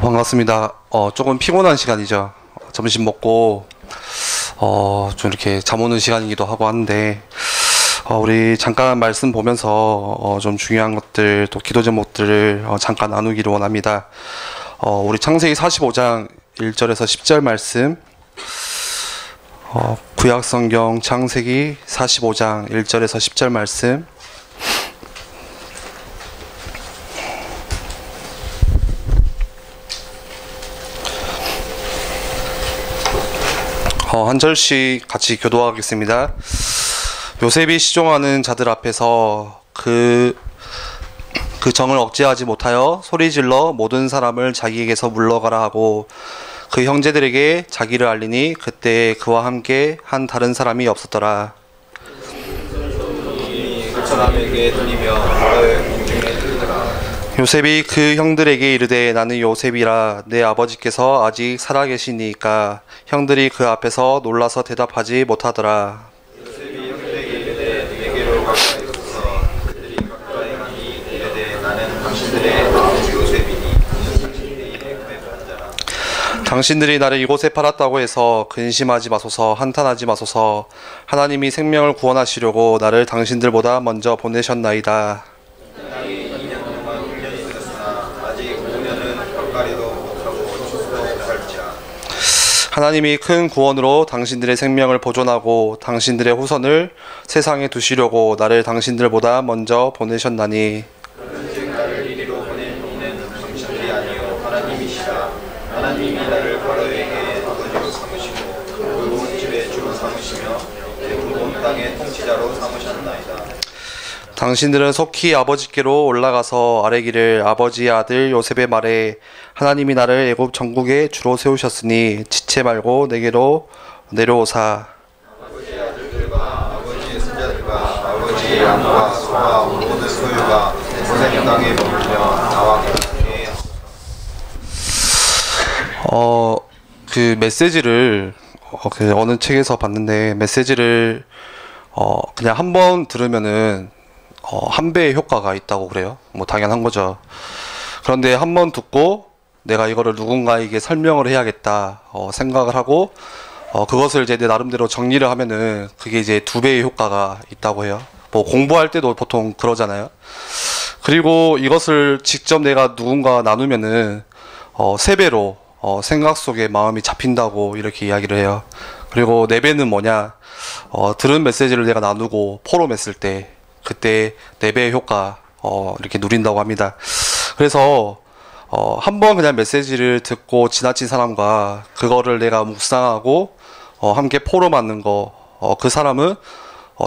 반갑습니다. 조금 피곤한 시간이죠. 점심 먹고, 좀 이렇게 잠 오는 시간이기도 하고 한데, 우리 잠깐 말씀 보면서, 좀 중요한 것들, 또 기도 제목들을 잠깐 나누기를 원합니다. 우리 창세기 45장 1절에서 10절 말씀, 구약성경 창세기 45장 1절에서 10절 말씀, 한 절씩 같이 교도하겠습니다. 요셉이 시종하는 자들 앞에서 그 정을 억제하지 못하여 소리질러 모든 사람을 자기에게서 물러가라 하고 그 형제들에게 자기를 알리니 그때 그와 함께 한 다른 사람이 없었더라. 그 사람에게 들리며 바로의 공중에 들리더라. 요셉이 그 형들에게 이르되 나는 요셉이라 내 아버지께서 아직 살아계시니까 형들이 그 앞에서 놀라서 대답하지 못하더라. 요셉이 형들에게 이르되 내게로 가까이 오소서. 그들이 가까이 가니 이르되 나는 당신들의 아버지 요셉이니 당신들이 내 구매받은 자라. 당신들이 나를 이곳에 팔았다고 해서 근심하지 마소서, 한탄하지 마소서. 하나님이 생명을 구원하시려고 나를 당신들보다 먼저 보내셨나이다. 하나님이 큰 구원으로 당신들의 생명을 보존하고 당신들의 후손을 세상에 두시려고 나를 당신들보다 먼저 보내셨나니. 그런즉 나를 이리로 보낸 이는 당신들이 아니요 하나님이시라. 하나님이 나를 바로에게 아버지로 삼으시고 그 온 집의 주로 삼으시며 온 땅의 통치자로 삼으셨나이다. 당신들은 속히 아버지께로 올라가서 아뢰기를 아버지의 아들 요셉의 말에 하나님이 나를 애굽 전국에 주로 세우셨으니 지체 말고 내게로 내려오사. 아버지의 아들들과 아버지의 손자들과 아버지의 양과 소와 모든 소유가 고생 땅에 머물며 나와 결혼하게 하소서. 그 메시지를 그 어느 책에서 봤는데 메시지를 그냥 한 번 들으면은 한 배의 효과가 있다고 그래요. 뭐 당연한 거죠. 그런데 한 번 듣고 내가 이거를 누군가에게 설명을 해야겠다 생각을 하고 그것을 이제 내 나름대로 정리를 하면은 그게 이제 2배의 효과가 있다고 해요. 뭐 공부할 때도 보통 그러잖아요. 그리고 이것을 직접 내가 누군가 나누면은 3배로 생각 속에 마음이 잡힌다고 이렇게 이야기를 해요. 그리고 4배는 뭐냐, 들은 메시지를 내가 나누고 포럼했을 때 그때 4배의 효과 이렇게 누린다고 합니다. 그래서 한번 그냥 메시지를 듣고 지나친 사람과 그거를 내가 묵상하고 함께 포럼하는 거, 그 사람은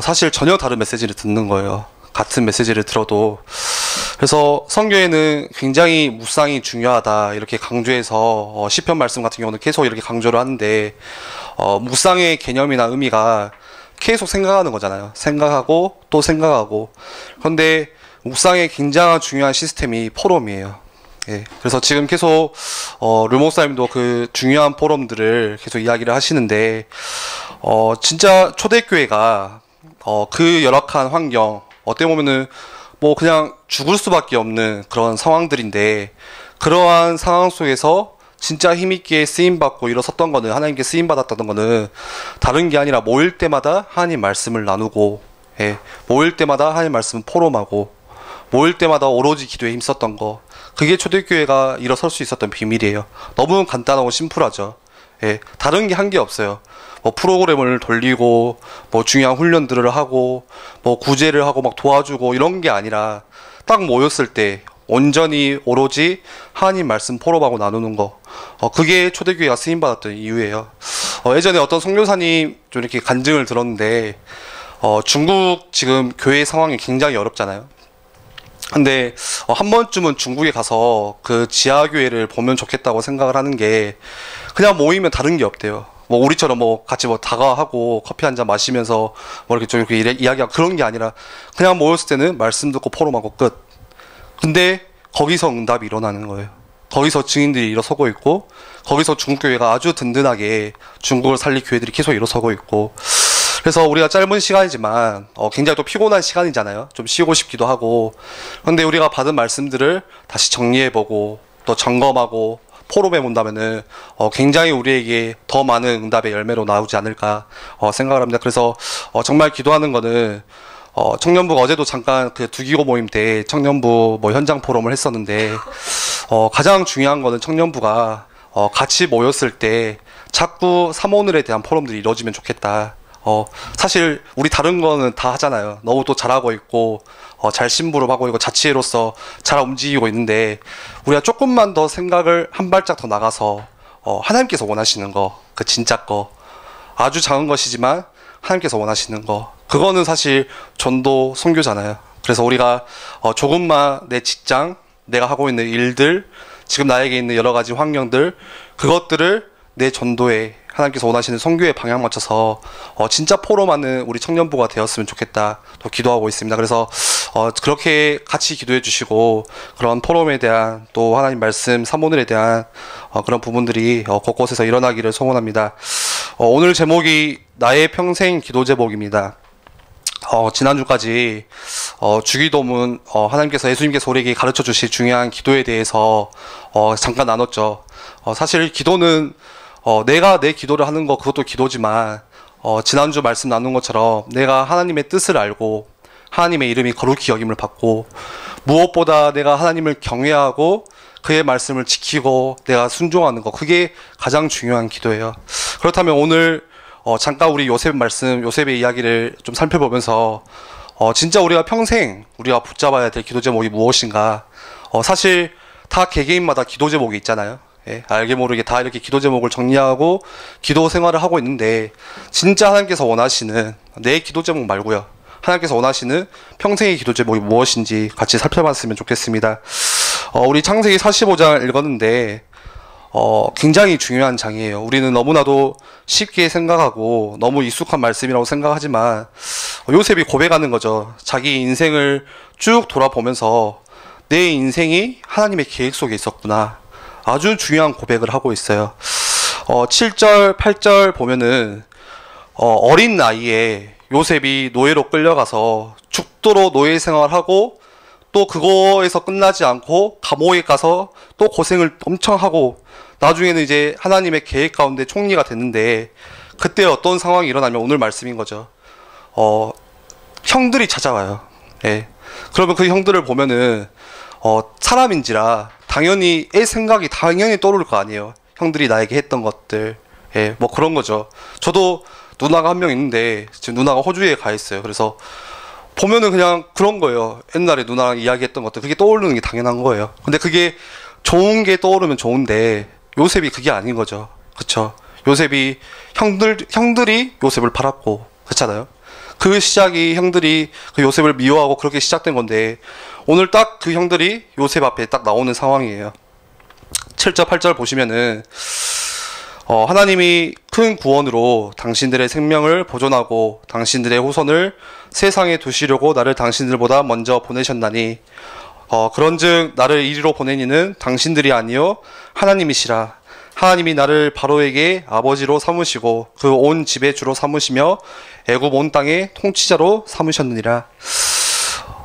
사실 전혀 다른 메시지를 듣는 거예요. 같은 메시지를 들어도. 그래서 성경에는 굉장히 묵상이 중요하다 이렇게 강조해서 시편 말씀 같은 경우는 계속 이렇게 강조를 하는데 묵상의 개념이나 의미가 계속 생각하는 거잖아요. 생각하고 또 생각하고. 그런데 묵상의 굉장한 중요한 시스템이 포럼이에요. 예. 그래서 지금 계속 류 목사님도 그 중요한 포럼들을 계속 이야기를 하시는데 진짜 초대교회가 그 열악한 환경, 어떻게 보면은 뭐 그냥 죽을 수밖에 없는 그런 상황들인데 그러한 상황 속에서 진짜 힘있게 쓰임받고 일어섰던 거는, 하나님께 쓰임받았던 거는 다른 게 아니라 모일 때마다 하나님 말씀을 나누고, 예, 모일 때마다 하나님 말씀을 포럼하고, 모일 때마다 오로지 기도에 힘썼던 거, 그게 초대교회가 일어설 수 있었던 비밀이에요. 너무 간단하고 심플하죠. 예, 다른 게 한 게 없어요. 뭐 프로그램을 돌리고 뭐 중요한 훈련들을 하고 뭐 구제를 하고 막 도와주고 이런 게 아니라 딱 모였을 때 온전히 오로지 하나님 말씀 포럼하고 나누는 거, 그게 초대교회가 쓰임받았던 이유예요. 예전에 어떤 선교사님 좀 이렇게 간증을 들었는데 중국 지금 교회 상황이 굉장히 어렵잖아요. 근데 한 번쯤은 중국에 가서 그 지하교회를 보면 좋겠다고 생각을 하는 게 그냥 모이면 다른 게 없대요. 뭐 우리처럼 뭐 같이 뭐 다가하고 커피 한잔 마시면서 뭐 이렇게 좀 이렇게 이야기하고 그런 게 아니라 그냥 모였을 때는 말씀 듣고 포럼하고 끝. 근데 거기서 응답이 일어나는 거예요. 거기서 증인들이 일어서고 있고 거기서 중국교회가 아주 든든하게 중국을 살릴 교회들이 계속 일어서고 있고, 그래서 우리가 짧은 시간이지만 굉장히 또 피곤한 시간이잖아요. 좀 쉬고 싶기도 하고. 그런데 우리가 받은 말씀들을 다시 정리해보고 또 점검하고 포럼에 온다면은 굉장히 우리에게 더 많은 응답의 열매로 나오지 않을까 생각을 합니다. 그래서 정말 기도하는 거는 청년부가 어제도 잠깐 그 두기고 모임 때 청년부 뭐 현장 포럼을 했었는데 가장 중요한 거는 청년부가 같이 모였을 때 자꾸 사모늘에 대한 포럼들이 이루어지면 좋겠다. 사실 우리 다른 거는 다 하잖아요. 너무 또 잘하고 있고 잘 심부름하고 있고 자치회로서 잘 움직이고 있는데 우리가 조금만 더 생각을 한 발짝 더 나가서 하나님께서 원하시는 거, 그 진짜 거, 아주 작은 것이지만 하나님께서 원하시는 거, 그거는 사실 전도 선교잖아요. 그래서 우리가 조금만 내 직장, 내가 하고 있는 일들, 지금 나에게 있는 여러 가지 환경들, 그것들을 내 전도에 하나님께서 원하시는 선교에 방향 맞춰서 진짜 포럼하는 우리 청년부가 되었으면 좋겠다 또 기도하고 있습니다. 그래서 그렇게 같이 기도해 주시고 그런 포럼에 대한 또 하나님 말씀 사모늘에 대한 그런 부분들이 곳곳에서 일어나기를 소원합니다. 오늘 제목이 나의 평생 기도 제목입니다. 지난주까지 주기도문 하나님께서 예수님께서 우리에게 가르쳐 주실 중요한 기도에 대해서 잠깐 나눴죠. 사실 기도는 내가 내 기도를 하는 거 그것도 기도지만 지난주 말씀 나눈 것처럼 내가 하나님의 뜻을 알고 하나님의 이름이 거룩히 여김을 받고 무엇보다 내가 하나님을 경외하고 그의 말씀을 지키고 내가 순종하는 거, 그게 가장 중요한 기도예요. 그렇다면 오늘 잠깐 우리 요셉 말씀, 요셉의 이야기를 좀 살펴보면서 진짜 우리가 평생 우리가 붙잡아야 될 기도 제목이 무엇인가. 사실 다 개개인마다 기도 제목이 있잖아요. 예, 알게 모르게 다 이렇게 기도 제목을 정리하고 기도 생활을 하고 있는데 진짜 하나님께서 원하시는 내 기도 제목 말고요, 하나님께서 원하시는 평생의 기도 제목이 무엇인지 같이 살펴봤으면 좋겠습니다. 우리 창세기 45장 읽었는데 굉장히 중요한 장이에요. 우리는 너무나도 쉽게 생각하고 너무 익숙한 말씀이라고 생각하지만 요셉이 고백하는 거죠. 자기 인생을 쭉 돌아보면서 내 인생이 하나님의 계획 속에 있었구나. 아주 중요한 고백을 하고 있어요. 7절, 8절 보면은 어린 나이에 요셉이 노예로 끌려가서 죽도록 노예 생활하고 또 그거에서 끝나지 않고 감옥에 가서 또 고생을 엄청 하고 나중에는 이제 하나님의 계획 가운데 총리가 됐는데 그때 어떤 상황이 일어나면 오늘 말씀인 거죠. 형들이 찾아와요. 예. 그러면 그 형들을 보면은 사람인지라 당연히 애 생각이 당연히 떠오를 거 아니에요. 형들이 나에게 했던 것들. 예, 뭐 그런 거죠. 저도 누나가 한 명 있는데 지금 누나가 호주에 가 있어요. 그래서 보면은 그냥 그런 거예요. 옛날에 누나랑 이야기했던 것들, 그게 떠오르는 게 당연한 거예요. 근데 그게 좋은 게 떠오르면 좋은데 요셉이 그게 아닌 거죠. 그쵸? 요셉이 형들이 요셉을 팔았고, 그렇잖아요. 그 시작이 형들이 그 요셉을 미워하고 그렇게 시작된 건데 오늘 딱 그 형들이 요셉 앞에 딱 나오는 상황이에요. 7절 8절 보시면은 하나님이 큰 구원으로 당신들의 생명을 보존하고 당신들의 후손을 세상에 두시려고 나를 당신들보다 먼저 보내셨나니 그런즉 나를 이리로 보내니는 당신들이 아니요 하나님이시라. 하나님이 나를 바로에게 아버지로 삼으시고 그 온 집의 주로 삼으시며 애굽 온 땅의 통치자로 삼으셨느니라.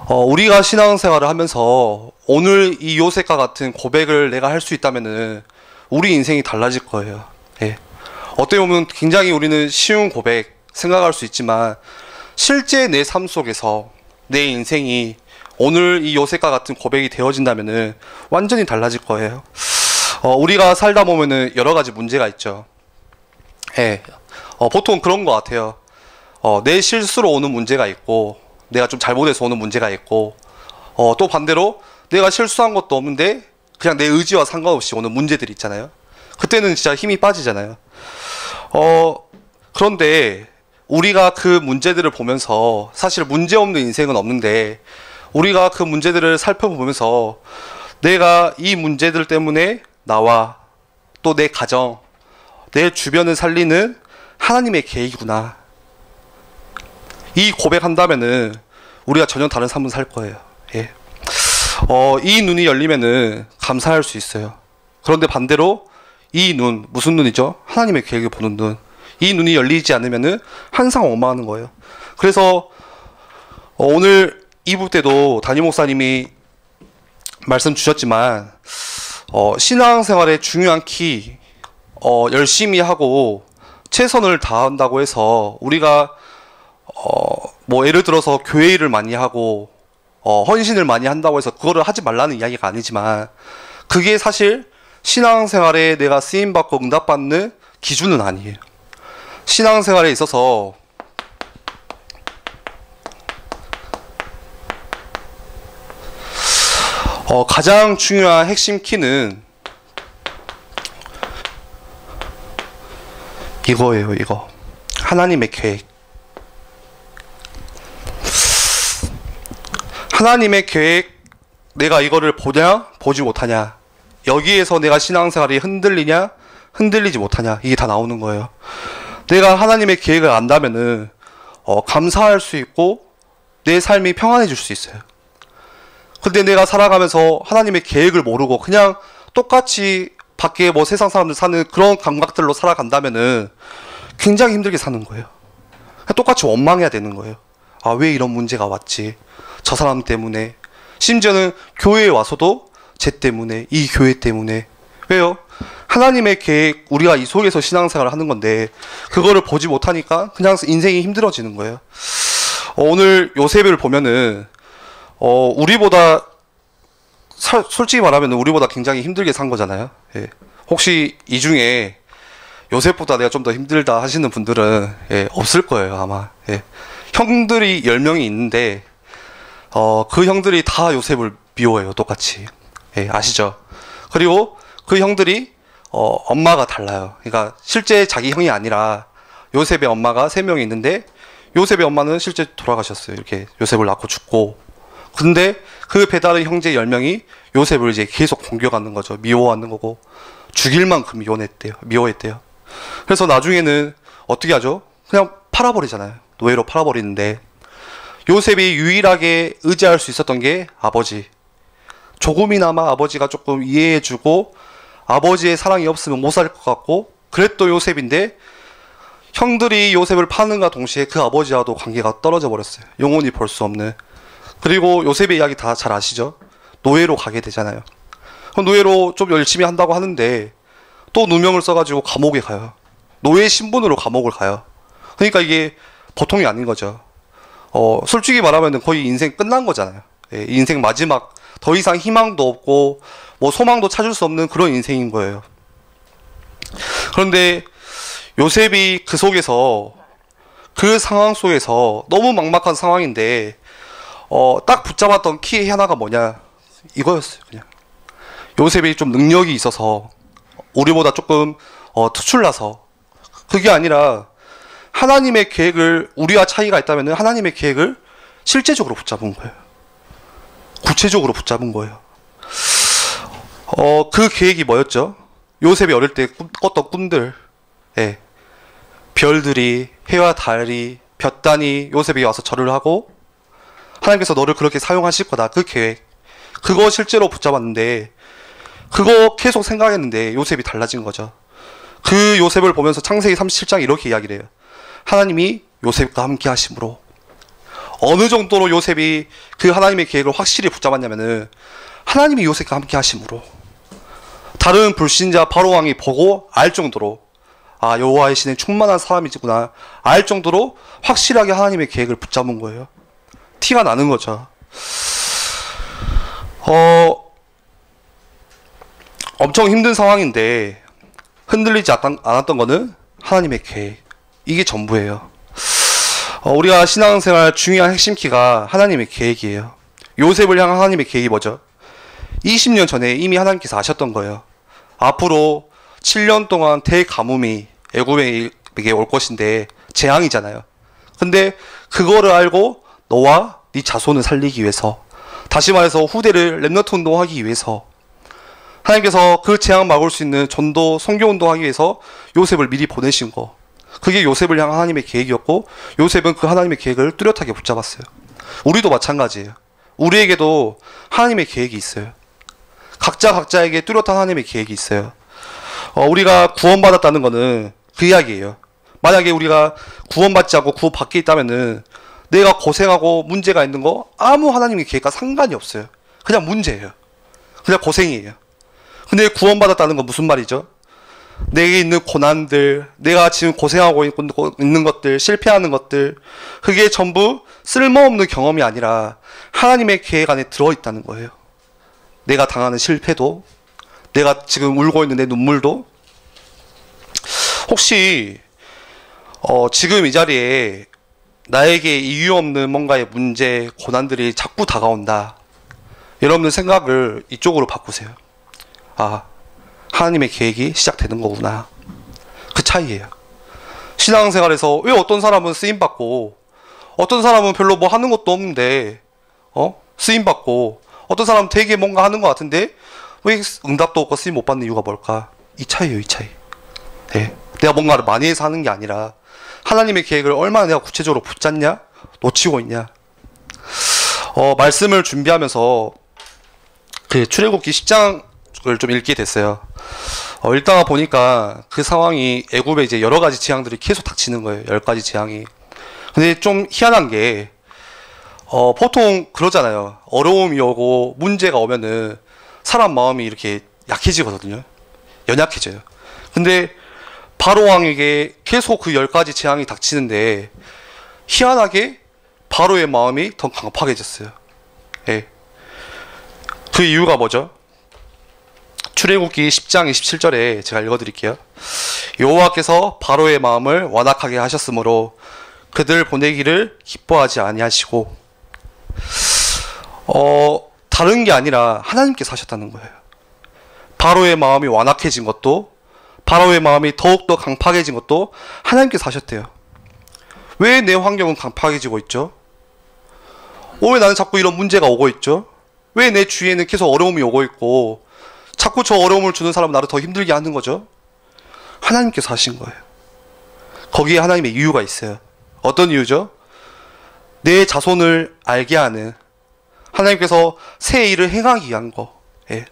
우리가 신앙생활을 하면서 오늘 이 요셉과 같은 고백을 내가 할 수 있다면은 우리 인생이 달라질 거예요. 예. 어떻게 보면 굉장히 우리는 쉬운 고백 생각할 수 있지만 실제 내 삶 속에서 내 인생이 오늘 이 요셉과 같은 고백이 되어진다면은 완전히 달라질 거예요. 우리가 살다 보면은 여러 가지 문제가 있죠. 예. 보통 그런 것 같아요. 내 실수로 오는 문제가 있고, 내가 좀 잘못해서 오는 문제가 있고, 또 반대로 내가 실수한 것도 없는데 그냥 내 의지와 상관없이 오는 문제들이 있잖아요. 그때는 진짜 힘이 빠지잖아요. 그런데 우리가 그 문제들을 보면서 사실 문제 없는 인생은 없는데 우리가 그 문제들을 살펴보면서 내가 이 문제들 때문에 나와 또 내 가정, 내 주변을 살리는 하나님의 계획이구나. 이 고백한다면은 우리가 전혀 다른 삶을 살 거예요. 예. 이 눈이 열리면은 감사할 수 있어요. 그런데 반대로 이 눈, 무슨 눈이죠? 하나님의 계획을 보는 눈. 이 눈이 열리지 않으면은 항상 원망하는 거예요. 그래서 오늘 2부 때도 담임 목사님이 말씀 주셨지만 신앙생활의 중요한 키, 열심히 하고 최선을 다한다고 해서 우리가 뭐 예를 들어서 교회 일을 많이 하고 헌신을 많이 한다고 해서 그거를 하지 말라는 이야기가 아니지만 그게 사실 신앙생활에 내가 쓰임받고 응답받는 기준은 아니에요. 신앙생활에 있어서 가장 중요한 핵심 키는 이거예요. 이거 하나님의 계획. 하나님의 계획, 내가 이거를 보냐 보지 못하냐, 여기에서 내가 신앙생활이 흔들리냐 흔들리지 못하냐, 이게 다 나오는 거예요. 내가 하나님의 계획을 안다면은 감사할 수 있고 내 삶이 평안해질 수 있어요. 근데 내가 살아가면서 하나님의 계획을 모르고 그냥 똑같이 밖에 뭐 세상 사람들 사는 그런 감각들로 살아간다면은 굉장히 힘들게 사는 거예요. 똑같이 원망해야 되는 거예요. 아, 왜 이런 문제가 왔지? 저 사람 때문에. 심지어는 교회에 와서도 쟤 때문에, 이 교회 때문에. 왜요? 하나님의 계획, 우리가 이 속에서 신앙생활을 하는 건데 그거를 보지 못하니까 그냥 인생이 힘들어지는 거예요. 오늘 요셉을 보면은 우리보다 솔직히 말하면 우리보다 굉장히 힘들게 산 거잖아요. 예. 혹시 이 중에 요셉보다 내가 좀 더 힘들다 하시는 분들은 없을 거예요, 아마. 예. 형들이 10명이 있는데 그 형들이 다 요셉을 미워해요, 똑같이. 예, 아시죠? 그리고 그 형들이 엄마가 달라요. 그러니까 실제 자기 형이 아니라 요셉의 엄마가 3명이 있는데 요셉의 엄마는 실제 돌아가셨어요. 이렇게 요셉을 낳고 죽고. 근데 그 배다른 형제 10명이 요셉을 이제 계속 공격하는 거죠. 미워하는 거고. 죽일 만큼 미워했대요. 그래서 나중에는 어떻게 하죠? 그냥 팔아버리잖아요. 노예로 팔아버리는데 요셉이 유일하게 의지할 수 있었던 게 아버지. 조금이나마 아버지가 조금 이해해주고 아버지의 사랑이 없으면 못 살 것 같고 그랬던 요셉인데 형들이 요셉을 파는가 동시에 그 아버지와도 관계가 떨어져 버렸어요. 영원히 볼 수 없는. 그리고 요셉의 이야기 다 잘 아시죠? 노예로 가게 되잖아요. 노예로 좀 열심히 한다고 하는데 또 누명을 써가지고 감옥에 가요. 노예 신분으로 감옥을 가요. 그러니까 이게 보통이 아닌 거죠. 솔직히 말하면 거의 인생 끝난 거잖아요. 예, 인생 마지막, 더 이상 희망도 없고 뭐 소망도 찾을 수 없는 그런 인생인 거예요. 그런데 요셉이 그 속에서, 그 상황 속에서 너무 막막한 상황인데 딱 붙잡았던 키 하나가 뭐냐, 이거였어요. 그냥 요셉이 좀 능력이 있어서 우리보다 조금 특출나서, 그게 아니라 하나님의 계획을, 우리와 차이가 있다면 하나님의 계획을 실제적으로 붙잡은 거예요. 구체적으로 붙잡은 거예요. 그 계획이 뭐였죠? 요셉이 어릴 때 꿨던 꿈들. 예. 별들이, 해와 달이, 볕단이 요셉이 와서 절을 하고 하나님께서 너를 그렇게 사용하실 거다. 그 계획. 그거 실제로 붙잡았는데 그거 계속 생각했는데 요셉이 달라진 거죠. 그 요셉을 보면서 창세기 37장 이렇게 이야기를 해요. 하나님이 요셉과 함께 하심으로. 어느 정도로 요셉이 그 하나님의 계획을 확실히 붙잡았냐면은 하나님이 요셉과 함께 하심으로 다른 불신자 바로 왕이 보고 알 정도로, 아, 여호와의 신에 충만한 사람이구나 알 정도로 확실하게 하나님의 계획을 붙잡은 거예요. 티가 나는 거죠. 엄청 힘든 상황인데 흔들리지 않았던 거는 하나님의 계획. 이게 전부예요. 우리가 신앙생활 중요한 핵심 키가 하나님의 계획이에요. 요셉을 향한 하나님의 계획이 뭐죠? 20년 전에 이미 하나님께서 아셨던 거예요. 앞으로 7년 동안 대가뭄이 애굽에게 올 것인데 재앙이잖아요. 근데 그거를 알고 너와 네 자손을 살리기 위해서, 다시 말해서 후대를 렘너트 운동하기 위해서 하나님께서 그 재앙 막을 수 있는 전도 선교 운동하기 위해서 요셉을 미리 보내신 거. 그게 요셉을 향한 하나님의 계획이었고 요셉은 그 하나님의 계획을 뚜렷하게 붙잡았어요. 우리도 마찬가지예요. 우리에게도 하나님의 계획이 있어요. 각자에게 뚜렷한 하나님의 계획이 있어요. 우리가 구원받았다는 거는 그 이야기예요. 만약에 우리가 구원받지 않고 구원 밖에 있다면은 내가 고생하고 문제가 있는 거 아무 하나님의 계획과 상관이 없어요. 그냥 문제예요. 그냥 고생이에요. 근데 구원받았다는 건 무슨 말이죠? 내게 있는 고난들, 내가 지금 고생하고 있는 것들, 실패하는 것들, 그게 전부 쓸모없는 경험이 아니라 하나님의 계획 안에 들어있다는 거예요. 내가 당하는 실패도, 내가 지금 울고 있는 내 눈물도. 혹시 지금 이 자리에 나에게 이유 없는 뭔가의 문제, 고난들이 자꾸 다가온다. 여러분들 생각을 이쪽으로 바꾸세요. 아, 하나님의 계획이 시작되는 거구나. 그 차이예요. 신앙생활에서 왜 어떤 사람은 쓰임받고 어떤 사람은 별로 뭐 하는 것도 없는데 쓰임받고 어떤 사람은 되게 뭔가 하는 것 같은데 왜 응답도 없고 쓰임 못 받는 이유가 뭘까? 이 차이예요, 이 차이. 네. 내가 뭔가를 많이 해서 하는 게 아니라 하나님의 계획을 얼마나 내가 구체적으로 붙잡냐? 놓치고 있냐? 말씀을 준비하면서 그 출애굽기 10장을 좀 읽게 됐어요. 읽다가 보니까 그 상황이 애굽에 이제 여러 가지 재앙들이 계속 닥치는 거예요. 10가지 재앙이. 근데 좀 희한한 게 보통 그러잖아요. 어려움이 오고 문제가 오면은 사람 마음이 이렇게 약해지거든요. 연약해져요. 근데 바로 왕에게 계속 그 10가지 재앙이 닥치는데 희한하게 바로의 마음이 더 강팍해졌어요. 예. 그 이유가 뭐죠? 출애굽기 10장 27절에 제가 읽어드릴게요. 여호와께서 바로의 마음을 완악하게 하셨으므로 그들 보내기를 기뻐하지 아니하시고 다른 게 아니라 하나님께서 하셨다는 거예요. 바로의 마음이 완악해진 것도 바로의 마음이 더욱더 강팍해진 것도 하나님께서 하셨대요. 왜 내 환경은 강팍해지고 있죠? 왜 나는 자꾸 이런 문제가 오고 있죠? 왜 내 주위에는 계속 어려움이 오고 있고 자꾸 저 어려움을 주는 사람은 나를 더 힘들게 하는 거죠? 하나님께서 하신 거예요. 거기에 하나님의 이유가 있어요. 어떤 이유죠? 내 자손을 알게 하는 하나님께서 새 일을 행하기 위한 거. 예.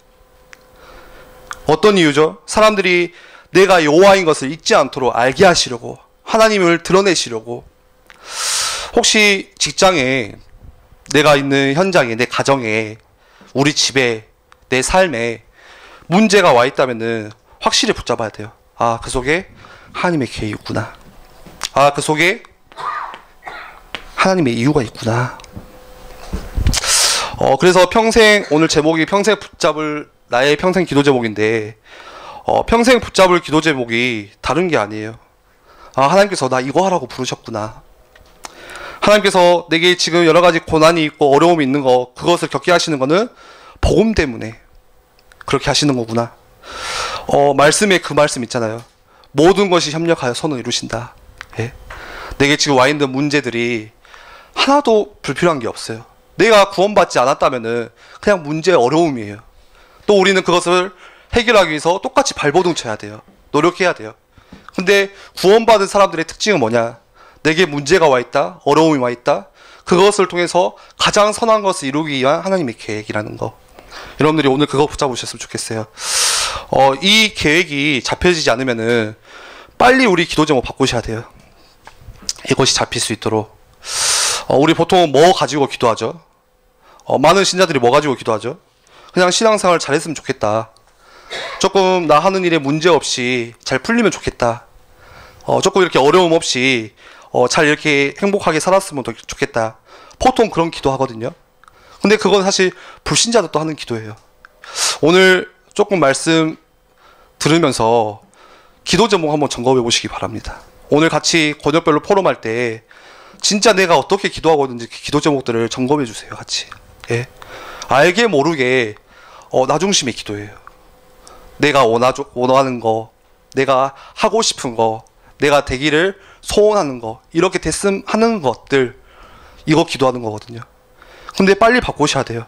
어떤 이유죠? 사람들이 내가 여호와인 것을 잊지 않도록 알게 하시려고, 하나님을 드러내시려고. 혹시 직장에, 내가 있는 현장에, 내 가정에, 우리 집에, 내 삶에 문제가 와 있다면은 확실히 붙잡아야 돼요. 아, 그 속에 하나님의 계획이 있구나. 아, 그 속에 하나님의 이유가 있구나. 그래서 평생, 오늘 제목이 평생 붙잡을 나의 평생 기도 제목인데, 평생 붙잡을 기도 제목이 다른 게 아니에요. 아, 하나님께서 나 이거 하라고 부르셨구나. 하나님께서 내게 지금 여러 가지 고난이 있고 어려움이 있는 거, 그것을 겪게 하시는 거는 복음 때문에 그렇게 하시는 거구나. 말씀에 그 말씀 있잖아요. 모든 것이 협력하여 선을 이루신다. 예? 내게 지금 와 있는 문제들이 하나도 불필요한 게 없어요. 내가 구원받지 않았다면은 그냥 문제의 어려움이에요. 또 우리는 그것을 해결하기 위해서 똑같이 발버둥 쳐야 돼요. 노력해야 돼요. 근데 구원받은 사람들의 특징은 뭐냐? 내게 문제가 와 있다, 어려움이 와 있다. 그것을 통해서 가장 선한 것을 이루기 위한 하나님의 계획이라는 거. 여러분들이 오늘 그거 붙잡으셨으면 좋겠어요. 이 계획이 잡혀지지 않으면은 빨리 우리 기도 제목 바꾸셔야 돼요. 이것이 잡힐 수 있도록. 우리 보통 뭐 가지고 기도하죠? 많은 신자들이 뭐 가지고 기도하죠? 그냥 신앙생활 잘했으면 좋겠다. 조금 나 하는 일에 문제 없이 잘 풀리면 좋겠다. 조금 이렇게 어려움 없이 잘 이렇게 행복하게 살았으면 더 좋겠다. 보통 그런 기도 하거든요. 근데 그건 사실 불신자도 또 하는 기도예요. 오늘 조금 말씀 들으면서 기도 제목 한번 점검해 보시기 바랍니다. 오늘 같이 권역별로 포럼할 때 진짜 내가 어떻게 기도하고 있는지 기도 제목들을 점검해 주세요. 같이. 예. 알게 모르게 나 중심의 기도예요. 내가 원하는 거, 내가 하고 싶은 거, 내가 되기를 소원하는 거, 이렇게 됐음 하는 것들, 이거 기도하는 거거든요. 근데 빨리 바꾸셔야 돼요.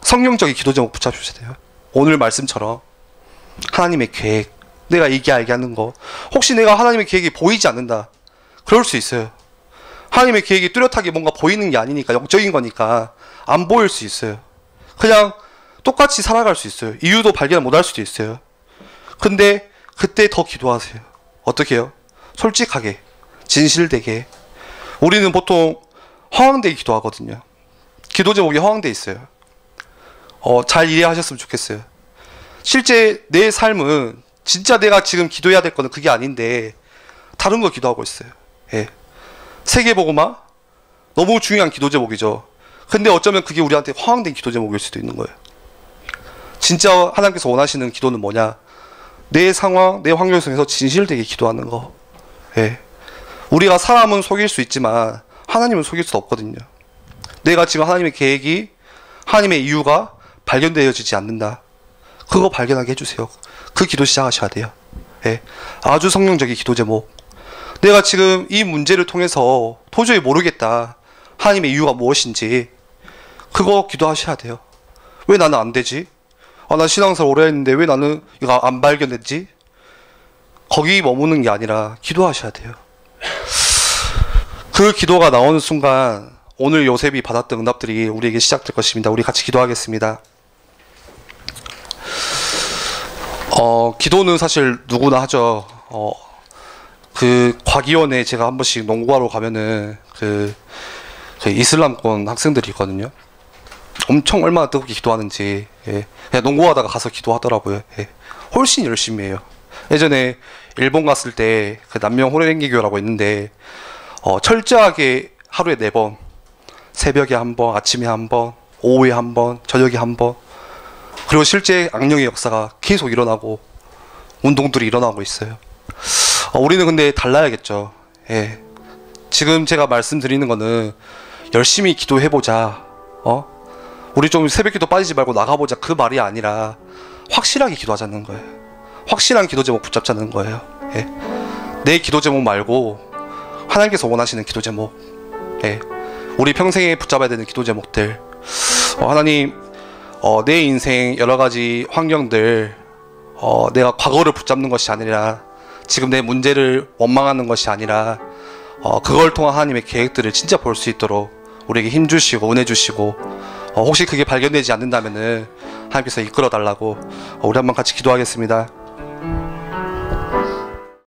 성경적인 기도 제목 붙잡으셔야 돼요. 오늘 말씀처럼 하나님의 계획, 내가 이게 알게 하는 거. 혹시 내가 하나님의 계획이 보이지 않는다, 그럴 수 있어요. 하나님의 계획이 뚜렷하게 뭔가 보이는 게 아니니까, 영적인 거니까 안 보일 수 있어요. 그냥 똑같이 살아갈 수 있어요. 이유도 발견 못할 수도 있어요. 근데 그때 더 기도하세요. 어떻게 해요? 솔직하게, 진실되게. 우리는 보통 허황되게 기도하거든요. 기도 제목이 허황돼 있어요. 잘 이해하셨으면 좋겠어요. 실제 내 삶은 진짜 내가 지금 기도해야 될 거는 그게 아닌데 다른 거 기도하고 있어요. 예. 세계복음화 너무 중요한 기도 제목이죠. 근데 어쩌면 그게 우리한테 허황된 기도 제목일 수도 있는 거예요. 진짜 하나님께서 원하시는 기도는 뭐냐? 내 상황, 내 환경 속에서 진실되게 기도하는 거. 예. 우리가 사람은 속일 수 있지만 하나님은 속일 수 없거든요. 내가 지금 하나님의 계획이, 하나님의 이유가 발견되어지지 않는다. 그거 발견하게 해주세요. 그 기도 시작하셔야 돼요. 예. 아주 성령적인 기도 제목. 내가 지금 이 문제를 통해서 도저히 모르겠다. 하나님의 이유가 무엇인지. 그거 기도하셔야 돼요. 왜 나는 안 되지? 난 신앙생활 오래 했는데 왜 나는 이거 안 발견됐지? 거기 머무는 게 아니라 기도하셔야 돼요. 그 기도가 나오는 순간 오늘 요셉이 받았던 응답들이 우리에게 시작될 것입니다. 우리 같이 기도하겠습니다. 기도는 사실 누구나 하죠. 그 과기원에 제가 한 번씩 농구하러 가면은 그 이슬람권 학생들이 있거든요. 엄청 얼마나 뜨겁게 기도하는지. 예. 그냥 농구하다가 가서 기도하더라고요. 예. 훨씬 열심히 해요. 예전에 일본 갔을 때 그 남명 호랭이교라고 있는데 철저하게 하루에 4번, 새벽에 1번, 아침에 1번, 오후에 1번, 저녁에 1번. 그리고 실제 악령의 역사가 계속 일어나고 운동들이 일어나고 있어요. 우리는 근데 달라야겠죠. 예. 지금 제가 말씀드리는 거는 열심히 기도해보자. 우리 좀 새벽기도 빠지지 말고 나가보자. 그 말이 아니라 확실하게 기도하자는 거예요. 확실한 기도 제목 붙잡자는 거예요. 예. 내 기도 제목 말고 하나님께서 원하시는 기도 제목. 예. 우리 평생에 붙잡아야 되는 기도 제목들. 하나님, 내 인생 여러 가지 환경들, 내가 과거를 붙잡는 것이 아니라 지금 내 문제를 원망하는 것이 아니라 그걸 통한 하나님의 계획들을 진짜 볼 수 있도록 우리에게 힘 주시고 은혜 주시고, 혹시 그게 발견되지 않는다면은 하나님께서 이끌어 달라고 우리 한번 같이 기도하겠습니다.